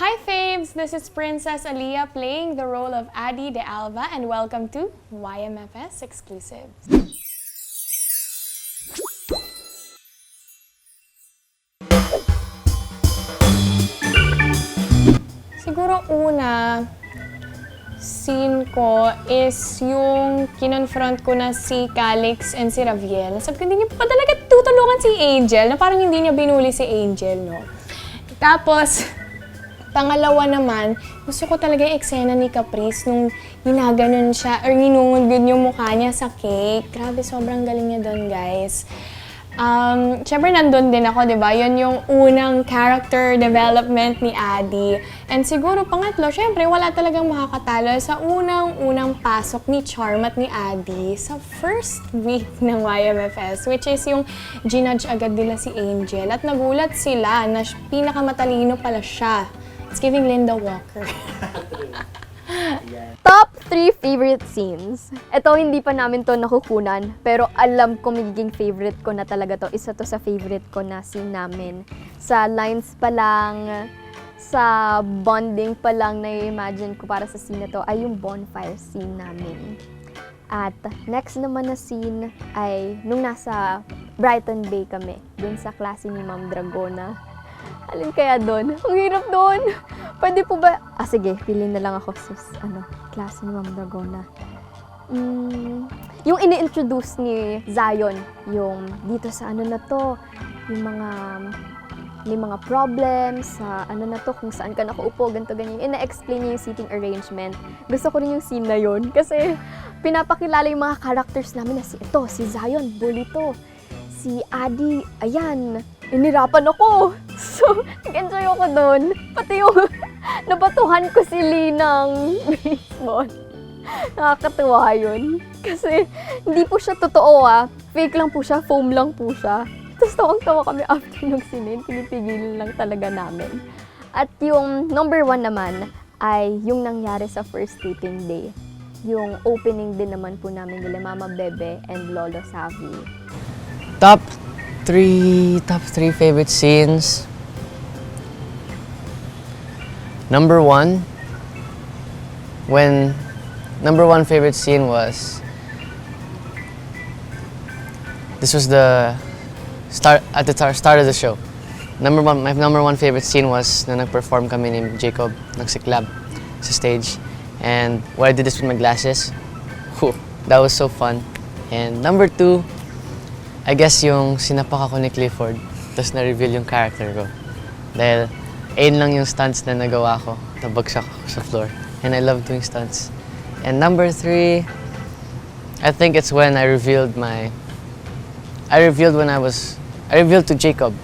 Hi faves! This is Princess Aliyah playing the role of Adi de Alva and welcome to YMFS Exclusives. Siguro una scene ko is yung kinonfront ko na si Calix and si Raviel. Sabi ko, hindi niya pa talaga tutulungan si Angel, na parang hindi niya binuli si Angel, no? Tapos, pangalawa naman, gusto ko talaga yung eksena ni Caprice nung ginaganon siya or ninungod yung mukha niya sa cake. Grabe, sobrang galing niya doon, guys. Siyempre nandun din ako, di ba? Yun yung unang character development ni Adi. And siguro pangatlo, siyempre wala talagang makakatalo sa unang pasok ni Charm at ni Adi sa first week ng YMFS, which is yung ginudge agad nila si Angel. At nagulat sila na pinakamatalino pala siya. It's giving Linda Walker. Top 3 favorite scenes. Ito, hindi pa namin to nakukunan, pero alam ko magiging favorite ko na talaga to. Isa to sa favorite ko na scene namin. Sa lines pa lang, sa bonding pa lang na-imagine ko para sa scene na to ay yung bonfire scene namin. At next naman na scene ay nung nasa Brighton Bay kami, dun sa klase ni Ma'am Dragona. Alin kaya doon? Ang hirap doon! Pwede po ba? Sige, piliin na lang ako sa klase ni Ma'am Dragona. Yung ini-introduce ni Zion, yung dito sa na to, yung may mga problems sa na to, kung saan ka nakaupo, ganito, ganyan. Ina-explain niya yung seating arrangement. Gusto ko rin yung scene na yun kasi pinapakilala yung mga characters namin na si Zion, bully to. Si Adi, ayan, inirapan ako. So, nag-enjoy ako doon. Pati yung nabatuhan ko si Lee ng baseball. Nakakatuwa yun. Kasi hindi po siya totoo Fake lang po siya, foam lang po siya. Tapos tawang-tawa kami after nung sinin. Pinipigilan lang talaga namin. At yung number 1 naman ay yung nangyari sa first taping day. Yung opening din naman po namin nila Mama Bebe and Lolo Savi. Top three favorite scenes. Number one favorite scene was, this was the start of the show. My number one favorite scene was na nag-perform kami ni Jacob, nagsiklab sa stage. And when I did this with my glasses, that was so fun. And number 2, I guess yung sinapak ako ni Clifford, tapos na-reveal yung character ko. Dahil, ayun lang yung stunts na nagawa ko, nabagsak ako sa floor. And I love doing stunts. And number 3, I think it's when I revealed to Jacob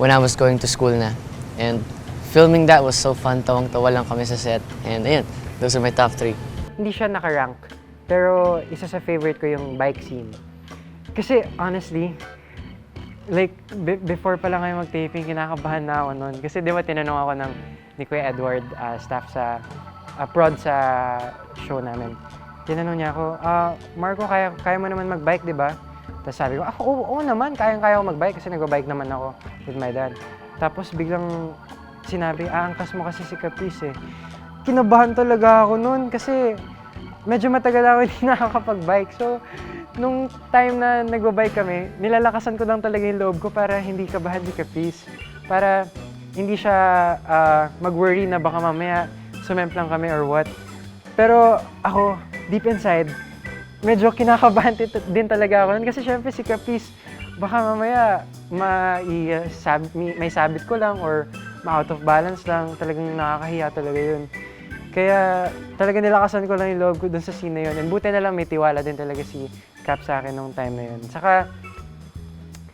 when I was going to school na. And filming that was so fun, tawang-tawa lang kami sa set. And ayun, those are my top 3. Hindi siya nakarank, pero isa sa favorite ko yung bike scene. Kasi honestly, like before pa lang kayo mag-taping, kinakabahan na ako noon. Kasi di ba tinanong ako ni Kuya Edward, staff sa prod sa show namin. Tinanong niya ako, Marco, kaya mo naman mag-bike, di ba? Tapos sabi ko, oo naman, kaya ko mag-bike kasi nag-bike naman ako with my dad. Tapos biglang sinabi, aangkas mo kasi si Caprice eh. Kinabahan talaga ako noon kasi medyo matagal ako hindi nakakapag-bike. So, nung time na nag-bike kami, nilalakasan ko lang talaga yung loob ko para hindi kabahan si Caprice. Para hindi siya mag-worry na baka mamaya sumemplang kami or what. Pero ako, deep inside, medyo kinakabahan din talaga ako nun. Kasi syempre si Caprice, baka mamaya may sabit ko lang or ma-out of balance lang. Talagang nakakahiya talaga yun. Kaya talaga nilakasan ko lang yung loob ko dun sa scene na yun. And buti na lang may tiwala din talaga si Cap sa akin nung time na yun. Saka,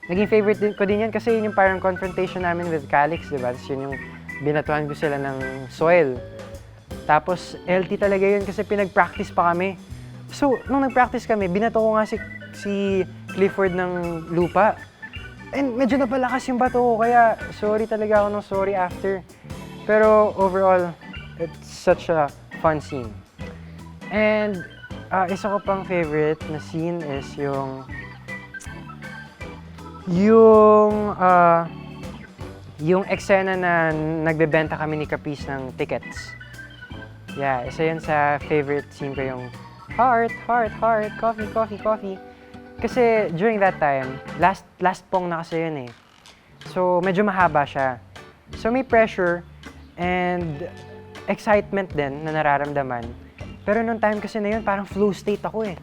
naging favorite ko din yan kasi yun yung parang confrontation namin with Calix, diba? Tapos yun yung binatuhan ko sila ng soil. Tapos, LT talaga yun kasi pinag-practice pa kami. So, nung nag-practice kami, binato ko nga si Clifford ng lupa. And medyo napalakas yung bato ko, kaya sorry talaga ako nung sorry after. Pero overall, it's such a fun scene. And isa ko pang favorite na scene is yung yung eksena na nagbebenta kami ni Caprice ng tickets. Yeah, isa yun sa favorite scene ko, yung heart, heart, heart, coffee, coffee, coffee. Kasi during that time, last pong na kasi yun eh. So, medyo mahaba siya. So, may pressure and excitement din na nararamdaman. Pero nung time kasi na yun, parang flow state ako eh.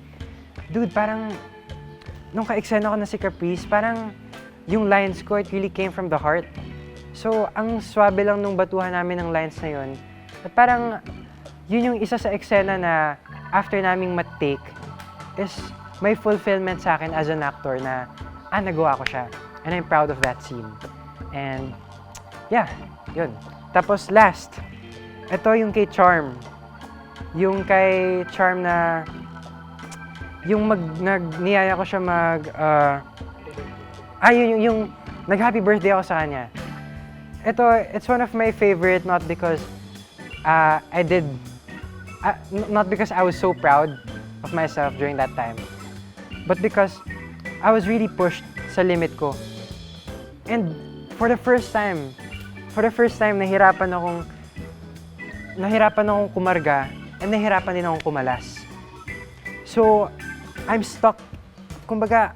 Dude, parang nung ka-eksena ko na si Caprice, parang yung lines ko, it really came from the heart. So, ang swabe lang nung batuhan namin ng lines na yun. At parang, yun yung isa sa eksena na after naming mat-take, is may fulfillment sa akin as an actor na, nagawa ko siya. And I'm proud of that scene. And, yeah, yun. Tapos last, ito yung kay Charm. Yung kay Charm na, yung niyaya ko siya yung nag-happy birthday ako sa kanya. Ito, it's one of my favorite, not because not because I was so proud of myself during that time, but because I was really pushed sa limit ko. And for the first time, nahirapan akong kumarga and nahirapan din akong kumalas. So, I'm stuck. Kumbaga,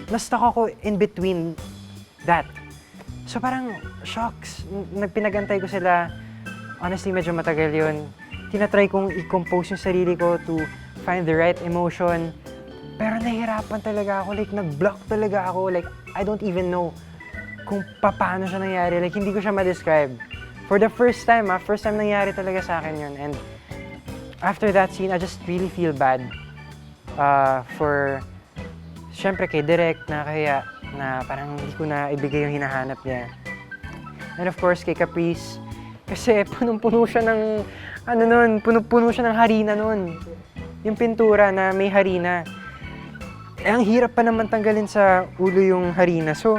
na-stuck ako in between that. So parang, shocks. Nagpinagantay ko sila. Honestly, medyo matagal yun. Tinatry kong i-compose yung sarili ko to find the right emotion. Pero nahihirapan talaga ako. Like, nag-block talaga ako. Like, I don't even know kung paano siya nangyari. Like, hindi ko siya ma-describe. For the first time nangyari talaga sa akin yun. And after that scene, I just really feel bad for, syempre kay Direk na kaya na parang hindi ko na ibigay yung hinahanap niya. And of course, kay Caprice, kasi punong-puno siya ng, puno siya ng harina nun. Yung pintura na may harina. Ang hirap pa naman tanggalin sa ulo yung harina. So,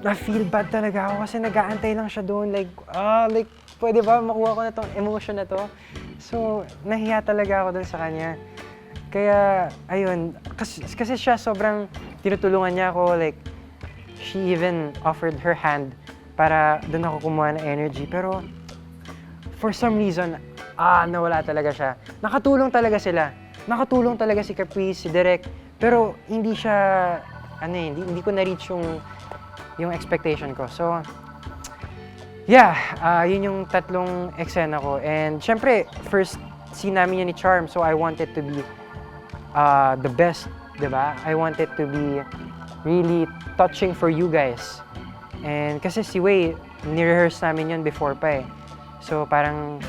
na-feel bad talaga ako kasi nag-aantay lang siya doon. Like, pwede ba makuha ko na tong emotion na to? So, nahiya talaga ako doon sa kanya. Kaya, ayun, kasi siya sobrang tinutulungan niya ako. Like, she even offered her hand para doon ako kumuha ng energy. Pero, for some reason, nawala talaga siya. Nakatulong talaga sila. Nakatulong talaga si Caprice, si Direk. Pero, hindi siya, hindi ko na-reach yung expectation ko. So, yeah, yun yung tatlong eksena ko. And, syempre, first scene namin yun ni Charm. So, I wanted to be the best, diba? I want it to be really touching for you guys. And kasi si Wei, ni-rehearse namin yun before pa eh. So parang,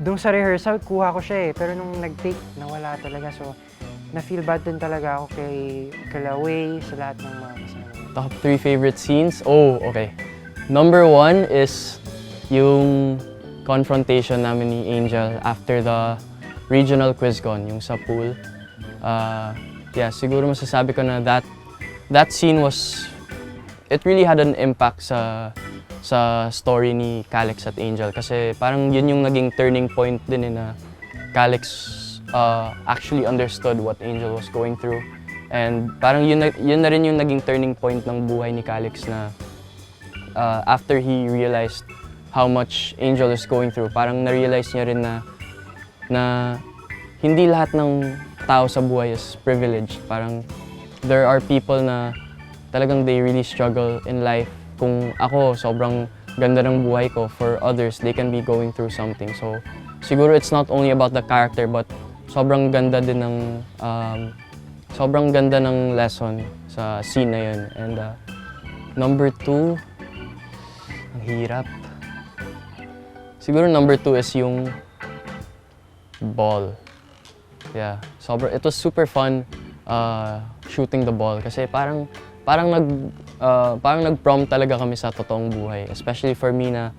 doon sa rehearsal, kuha ko siya eh. Pero nung nag-take, nawala talaga. So, na-feel bad din talaga ako kay Wei, sa lahat ng mga kasama. Top 3 favorite scenes? Oh, okay. Number 1 is yung confrontation namin ni Angel after the regional QuizCon, yung sa pool. Yeah, siguro masasabi ko na that scene was, it really had an impact sa story ni Calix at Angel kasi parang yun yung naging turning point din na Calix actually understood what Angel was going through, and parang yun na rin yung naging turning point ng buhay ni Calix na after he realized how much Angel is going through, parang na-realize niya rin na hindi lahat ng tao sa buhay is privileged. Parang there are people na talagang they really struggle in life. Kung ako, sobrang ganda ng buhay ko, for others, they can be going through something. So, siguro it's not only about the character, but sobrang ganda din ng lesson sa scene na yun. And number 2, ang hirap. Siguro number 2 is yung ball. Yeah, it was super fun shooting the ball kasi parang nag-prom talaga kami sa totoong buhay, especially for me na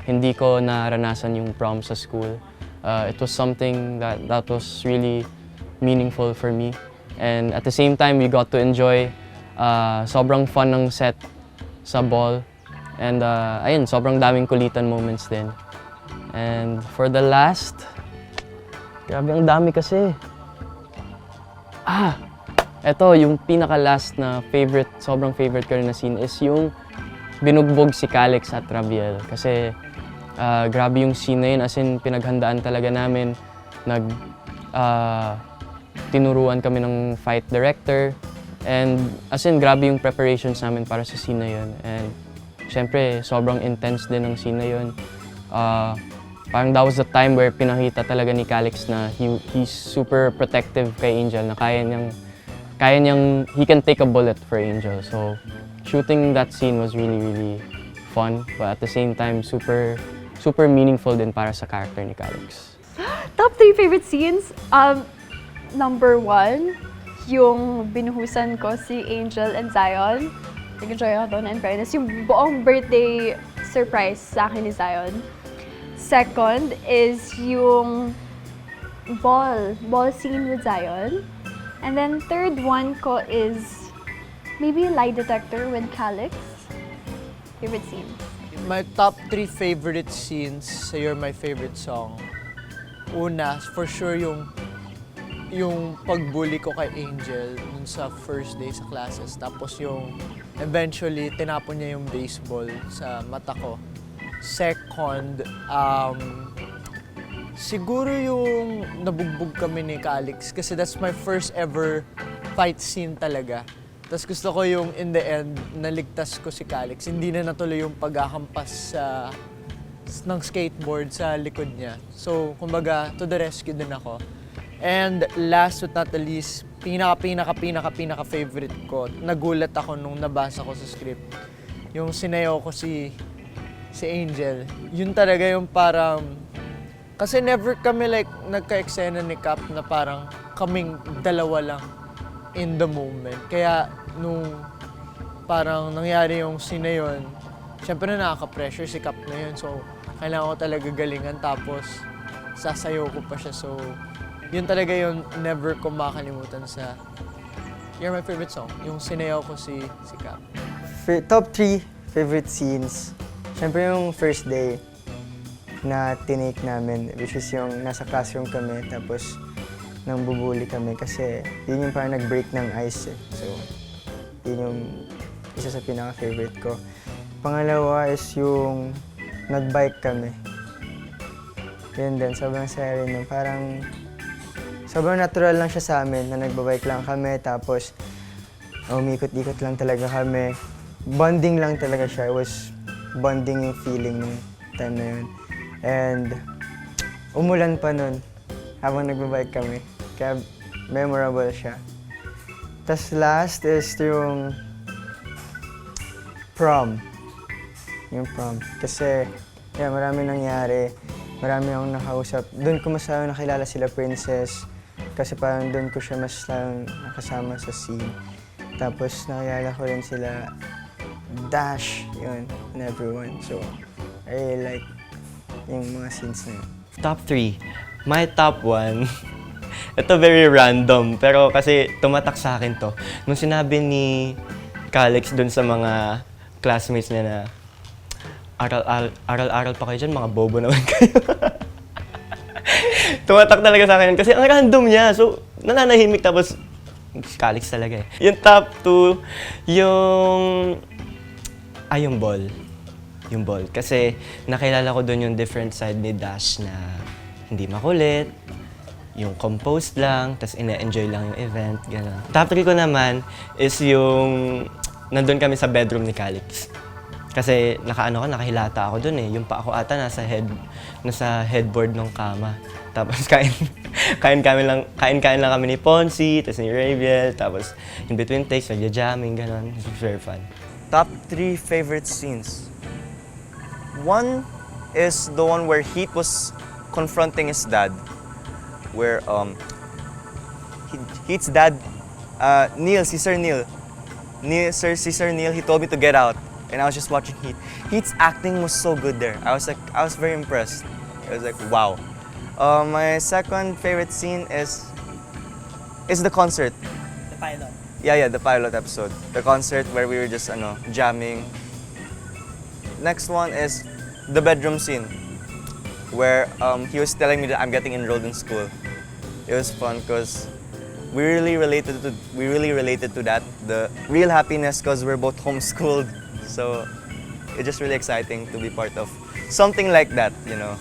hindi ko naranasan yung prom sa school. It was something that was really meaningful for me, and at the same time we got to enjoy sobrang fun ng set sa ball, and ayun, sobrang daming kulitan moments din. And for the last, grabe ang dami kasi. Eto, yung pinaka-last na sobrang favorite ko rin na scene is yung binugbog si Calix at Rabiel kasi grabe yung scene na yun, as in pinaghandaan talaga namin. Tinuruan kami ng fight director and as in grabe yung preparations namin para sa scene na yun. And syempre, sobrang intense din ng scene na yun. Parang that was the time where pinakita talaga ni Calix na he's super protective kay Angel, na kaya niyang, he can take a bullet for Angel. So, shooting that scene was really, really fun, but at the same time, super meaningful din para sa character ni Calix. Top 3 favorite scenes? Number 1, yung binuhusan ko si Angel and Zion. Nag-enjoy ako doon, and fairness, yung buong birthday surprise sa akin ni Zion. Second is yung ball scene with Zion. And then third one ko is maybe lie detector with Calix. Favorite scene. My top 3 favorite scenes sa You're My Favorite Song. Una, for sure yung pagbully ko kay Angel dun sa first day sa classes. Tapos yung eventually tinapon niya yung baseball sa mata ko. Second, siguro yung nabugbog kami ni Calix kasi that's my first ever fight scene talaga. Tapos gusto ko yung in the end, naligtas ko si Calix. Hindi na natuloy yung paghahampas ng skateboard sa likod niya. So, kumbaga, to the rescue din ako. And last but not the least, pinaka favorite ko, nagulat ako nung nabasa ko sa script. Yung sinayaw ko si Angel. Yun talaga yung parang, kasi never kami like nagka-eksena ni Cap na parang kaming dalawa lang in the moment. Kaya nung parang nangyari yung scene na yun, syempre nakaka-pressure si Cap na yun. So, kailangan ko talaga galingan tapos sasayaw ko pa siya. So, yun talaga yung never ko makalimutan sa You're My Favorite Song. Yung sinayaw ko si Cap. Top 3 favorite scenes. Siyempre yung first day na tinake namin, which is yung nasa classroom kami, tapos nang bubuli kami kasi yun yung parang nag-break ng ice eh. So, yun yung isa sa pinaka-favorite ko. Pangalawa is yung nag-bike kami. Yun din, sobrang saya rin. Parang sobrang natural lang siya sa amin na nagbabike lang kami, tapos umikot-ikot lang talaga kami. Bonding lang talaga siya. It was bonding yung feeling ng time na yun. And umulan pa nun habang nagbabike kami. Kaya memorable siya. Tas last is yung prom. Yung prom. Kasi marami nangyari. Marami akong nakausap. Doon ko mas nakilala sila Princess. Kasi parang doon ko siya mas nakasama sa scene. Tapos nakilala ko rin sila Dash, yun, and everyone. So, I really like yung mga scenes na yun. Top 3. My top 1, ito very random, pero kasi tumatak sa akin to. Nung sinabi ni Calix dun sa mga classmates niya na aral-aral pa kayo dyan, mga bobo naman kayo. Tumatak talaga sa akin kasi ang random niya. So, nananahimik tapos Calix talaga eh. Yung top 2, yung ball. Yung ball. Kasi nakilala ko doon yung different side ni Dash na hindi makulit, yung composed lang, tas ina-enjoy lang yung event, gano'n. Top 3 ko naman is yung nandun kami sa bedroom ni Calix. Kasi nakahilata ako doon eh. Yung pa ako ata nasa headboard ng kama. Tapos kain lang kami ni Ponzi, tapos ni Raviel, tapos in between takes, nagja-jamming, gano'n. It was very fun. Top 3 favorite scenes. One is the one where Heat was confronting his dad. Where Heat's dad, Cesar Neil, he told me to get out. And I was just watching Heat. Heat's acting was so good there. I was very impressed. I was like, wow. My second favorite scene is the concert. The pilot. Yeah, the pilot episode. The concert where we were just jamming. Next one is the bedroom scene, where he was telling me that I'm getting enrolled in school. It was fun because we really related to that. The real happiness because we're both homeschooled. So it's just really exciting to be part of something like that, you know.